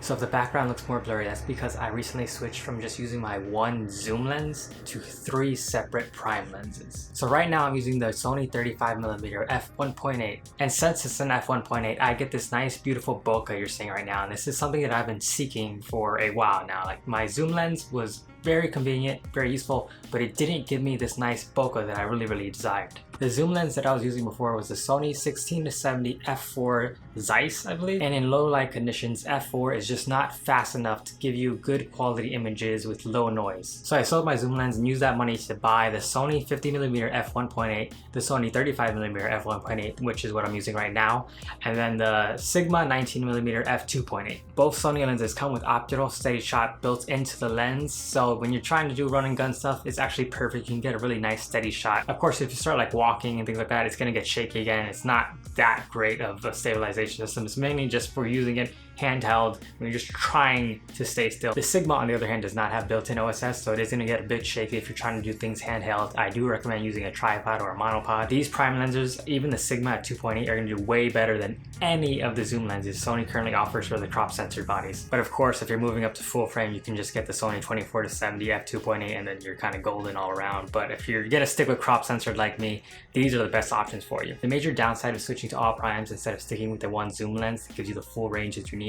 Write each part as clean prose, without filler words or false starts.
So if the background looks more blurry, that's because I recently switched from just using my one zoom lens to 3 separate prime lenses. So right now I'm using the Sony 35mm f1.8, and since it's an f1.8, I get this nice beautiful bokeh you're seeing right now, and this is something that I've been seeking for a while now. Like, my zoom lens was very convenient, very useful, but it didn't give me this nice bokeh that I really desired. The zoom lens that I was using before was the Sony 16-70 f4 Zeiss, I believe, and in low light conditions, f4 is just not fast enough to give you good quality images with low noise. So I sold my zoom lens and used that money to buy the Sony 50mm f1.8, the Sony 35mm f1.8, which is what I'm using right now, and then the Sigma 19mm f2.8. Both Sony lenses come with optical steady shot built into the lens, so when you're trying to do run and gun stuff, it's actually perfect. You can get a really nice steady shot. Of course, if you start like walking and things like that, it's gonna get shaky again. It's not that great of a stabilization system. It's mainly just for using it handheld when you're just trying to stay still. The Sigma, on the other hand, does not have built-in OSS, so it is gonna get a bit shaky if you're trying to do things handheld. I do recommend using a tripod or a monopod. These prime lenses, even the Sigma at 2.8, are gonna do way better than any of the zoom lenses Sony currently offers for the crop censored bodies. But of course, if you're moving up to full frame, you can just get the Sony 24-70 f2.8 and then you're kind of golden all around. But if you're gonna stick with crop censored like me, these are the best options for you. The major downside of switching to all primes instead of sticking with the one zoom lens that gives you the full range that you need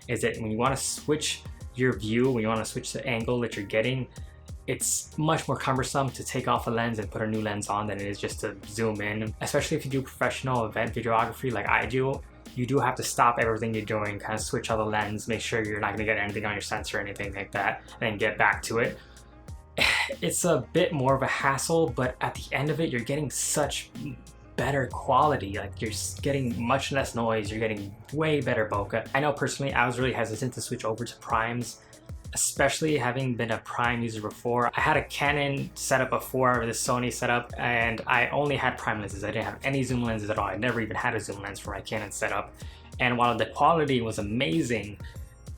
is that when you want to switch your view, when you want to switch the angle that you're getting, it's much more cumbersome to take off a lens and put a new lens on than it is just to zoom in. Especially if you do professional event videography like I do, you do have to stop everything you're doing, kind of switch out the lens, make sure you're not going to get anything on your sensor or anything like that, and then get back to it. It's a bit more of a hassle, but at the end of it, you're getting such better quality. Like, you're getting much less noise, you're getting way better bokeh. I know personally I was really hesitant to switch over to primes, especially having been a prime user before. I had a Canon setup before, the Sony setup, and I only had prime lenses. I didn't have any zoom lenses at all. I never even had a zoom lens for my Canon setup. And while the quality was amazing,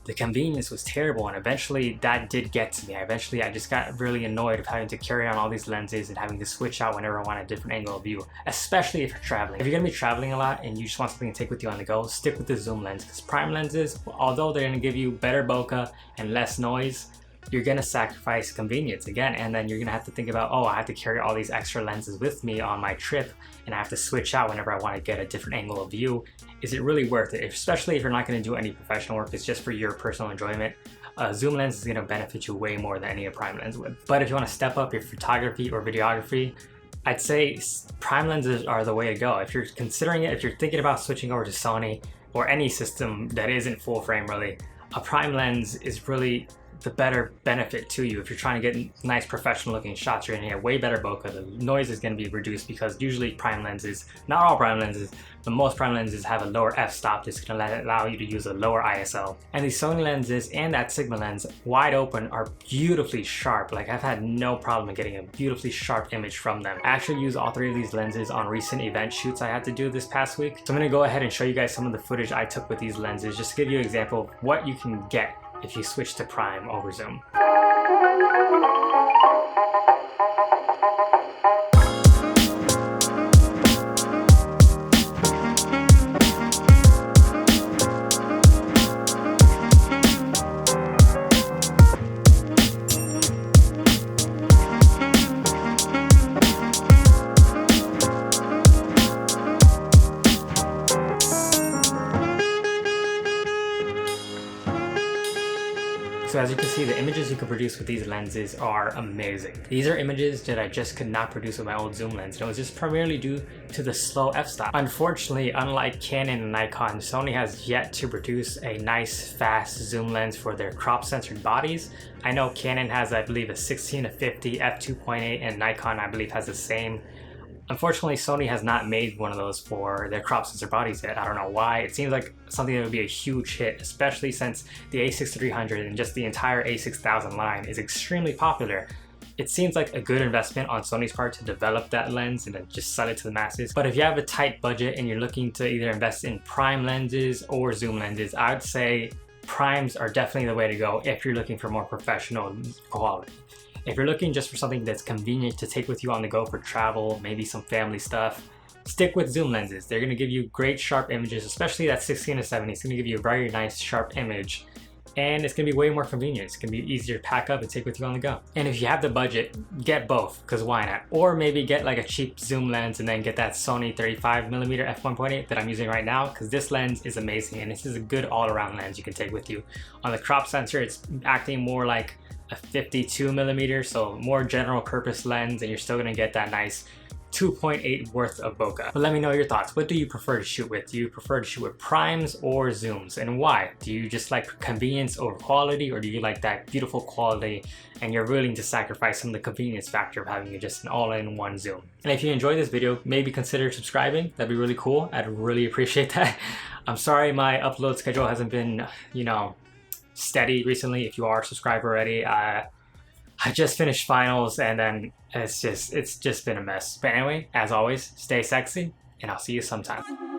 the convenience was terrible, and eventually that did get to me. Eventually I just got really annoyed of having to carry on all these lenses and having to switch out whenever I want a different angle of view, especially if you're traveling. If you're gonna be traveling a lot and you just want something to take with you on the go, stick with the zoom lens, because prime lenses, although they're gonna give you better bokeh and less noise, you're gonna sacrifice convenience again, and then you're gonna have to think about, oh, I have to carry all these extra lenses with me on my trip, and I have to switch out whenever I want to get a different angle of view. Is it really worth it? Especially if you're not gonna do any professional work, it's just for your personal enjoyment. A zoom lens is gonna benefit you way more than any prime lens would. But if you want to step up your photography or videography, I'd say prime lenses are the way to go. If you're considering it, if you're thinking about switching over to Sony or any system that isn't full frame really, a prime lens is really the better benefit to you. If you're trying to get nice professional looking shots, you're gonna get way better bokeh. The noise is gonna be reduced because usually prime lenses, not all prime lenses, but most prime lenses have a lower f-stop that's gonna allow you to use a lower ISO. And these Sony lenses and that Sigma lens, wide open, are beautifully sharp. Like, I've had no problem in getting a beautifully sharp image from them. I actually use all 3 of these lenses on recent event shoots I had to do this past week. So I'm gonna go ahead and show you guys some of the footage I took with these lenses, just to give you an example of what you can get if you switch to prime over zoom. So as you can see, the images you can produce with these lenses are amazing. These are images that I just could not produce with my old zoom lens, and it was just primarily due to the slow f-stop. Unfortunately, unlike Canon and Nikon, Sony has yet to produce a nice, fast zoom lens for their crop censored bodies. I know Canon has, I believe, a 16-50 f2.8, and Nikon, I believe, has the same. Unfortunately, Sony has not made one of those for their crop sensor bodies yet. I don't know why. It seems like something that would be a huge hit, especially since the a6300 and just the entire a6000 line is extremely popular. It seems like a good investment on Sony's part to develop that lens and then just sell it to the masses. But if you have a tight budget and you're looking to either invest in prime lenses or zoom lenses, I would say primes are definitely the way to go if you're looking for more professional quality. If you're looking just for something that's convenient to take with you on the go for travel, maybe some family stuff, stick with zoom lenses. They're going to give you great sharp images, especially that 16-70. It's going to give you a very nice sharp image and it's gonna be way more convenient. It's gonna be easier to pack up and take with you on the go. And if you have the budget, get both, because why not? Or maybe get like a cheap zoom lens and then get that Sony 35mm f1.8 that I'm using right now, because this lens is amazing and this is a good all-around lens you can take with you. On the crop sensor, it's acting more like a 52mm, so more general purpose lens, and you're still gonna get that nice 2.8 worth of bokeh. But let me know your thoughts. What do you prefer to shoot with? Do you prefer to shoot with primes or zooms, and why? Do you just like convenience over quality, or do you like that beautiful quality and you're willing to sacrifice some of the convenience factor of having just an all-in-one zoom? And if you enjoyed this video, maybe consider subscribing. That'd be really cool. I'd really appreciate that. I'm sorry my upload schedule hasn't been, you know, steady recently. If you are a subscriber already, I just finished finals and then it's just been a mess. But anyway, as always, stay sexy and I'll see you sometime.